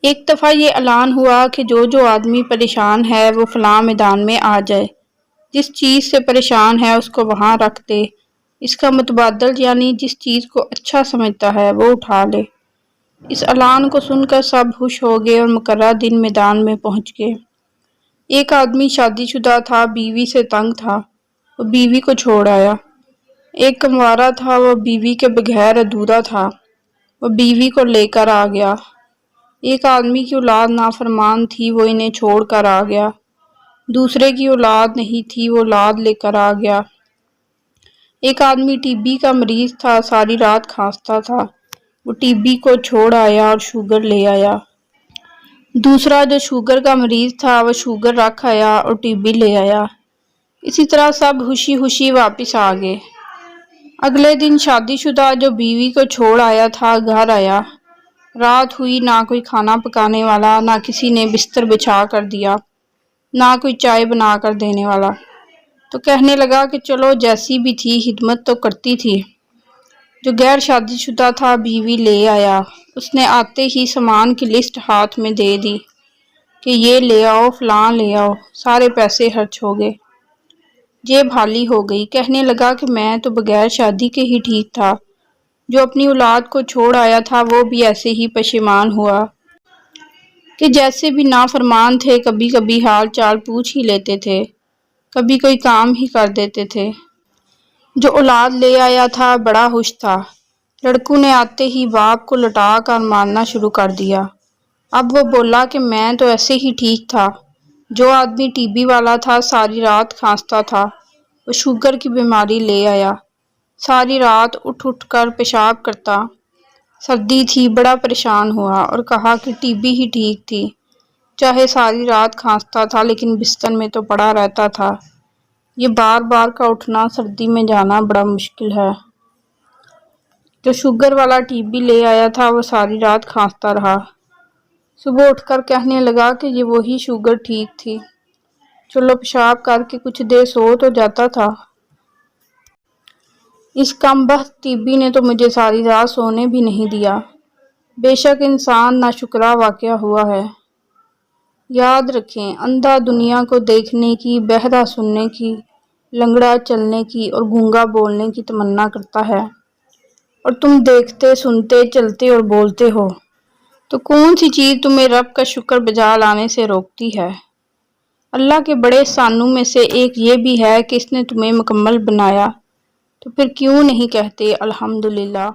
ایک دفعہ یہ اعلان ہوا کہ جو آدمی پریشان ہے وہ فلاں میدان میں آ جائے، جس چیز سے پریشان ہے اس کو وہاں رکھ دے، اس کا متبادل یعنی جس چیز کو اچھا سمجھتا ہے وہ اٹھا لے۔ اس اعلان کو سن کر سب خوش ہو گئے اور مقررہ دن میدان میں پہنچ گئے۔ ایک آدمی شادی شدہ تھا، بیوی سے تنگ تھا، وہ بیوی کو چھوڑ آیا۔ ایک کنوارا تھا، وہ بیوی کے بغیر ادھورا تھا، وہ بیوی کو لے کر آ گیا۔ ایک آدمی کی اولاد نافرمان تھی، وہ انہیں چھوڑ کر آ گیا۔ دوسرے کی اولاد نہیں تھی، وہ اولاد لے کر آ گیا۔ ایک آدمی ٹی بی کا مریض تھا، ساری رات کھانستا تھا، وہ ٹی بی کو چھوڑ آیا اور شوگر لے آیا۔ دوسرا جو شوگر کا مریض تھا وہ شوگر رکھ آیا اور ٹی بی لے آیا۔ اسی طرح سب خوشی خوشی واپس آ گئے۔ اگلے دن شادی شدہ جو بیوی کو چھوڑ آیا تھا گھر آیا۔ رات ہوئی، نہ کوئی کھانا پکانے والا، نہ کسی نے بستر بچھا کر دیا، نہ کوئی چائے بنا کر دینے والا۔ تو کہنے لگا کہ چلو جیسی بھی تھی خدمت تو کرتی تھی۔ جو غیر شادی شدہ تھا بیوی لے آیا، اس نے آتے ہی سامان کی لسٹ ہاتھ میں دے دی کہ یہ لے آؤ، فلاں لے آؤ۔ سارے پیسے خرچ ہو گئے، جیب خالی ہو گئی۔ کہنے لگا کہ میں تو بغیر شادی کے ہی ٹھیک تھا، جو اپنی اولاد کو چھوڑ آیا تھا وہ بھی ایسے ہی پشیمان ہوا کہ جیسے بھی نافرمان تھے، کبھی کبھی حال چال پوچھ ہی لیتے تھے، کبھی کوئی کام ہی کر دیتے تھے۔ جو اولاد لے آیا تھا بڑا خوش تھا، لڑکوں نے آتے ہی باپ کو لٹا کر مارنا شروع کر دیا۔ اب وہ بولا کہ میں تو ایسے ہی ٹھیک تھا۔ جو آدمی ٹی بی والا تھا ساری رات کھانستا تھا، وہ شوگر کی بیماری لے آیا، ساری رات اٹھ اٹھ کر پیشاب کرتا، سردی تھی، بڑا پریشان ہوا اور کہا کہ ٹی بی ہی ٹھیک تھی، چاہے ساری رات کھانستا تھا لیکن بستر میں تو پڑا رہتا تھا، یہ بار بار کا اٹھنا، سردی میں جانا بڑا مشکل ہے۔ جو شوگر والا ٹی بی لے آیا تھا وہ ساری رات کھانستا رہا، صبح اٹھ کر کہنے لگا کہ یہ وہی شوگر ٹھیک تھی، چلو پیشاب کر کے کچھ دیر سو تو جاتا تھا۔ اس کم بخت ٹی بی نے تو مجھے ساری رات سونے بھی نہیں دیا۔ بے شک انسان ناشکرا واقع ہوا ہے۔ یاد رکھیں، اندھا دنیا کو دیکھنے کی، بہرا سننے کی، لنگڑا چلنے کی اور گونگا بولنے کی تمنا کرتا ہے، اور تم دیکھتے، سنتے، چلتے اور بولتے ہو، تو کون سی چیز تمہیں رب کا شکر بجا لانے سے روکتی ہے؟ اللہ کے بڑے احسانوں میں سے ایک یہ بھی ہے کہ اس نے تمہیں مکمل بنایا، تو پھر کیوں نہیں کہتے الحمدللہ۔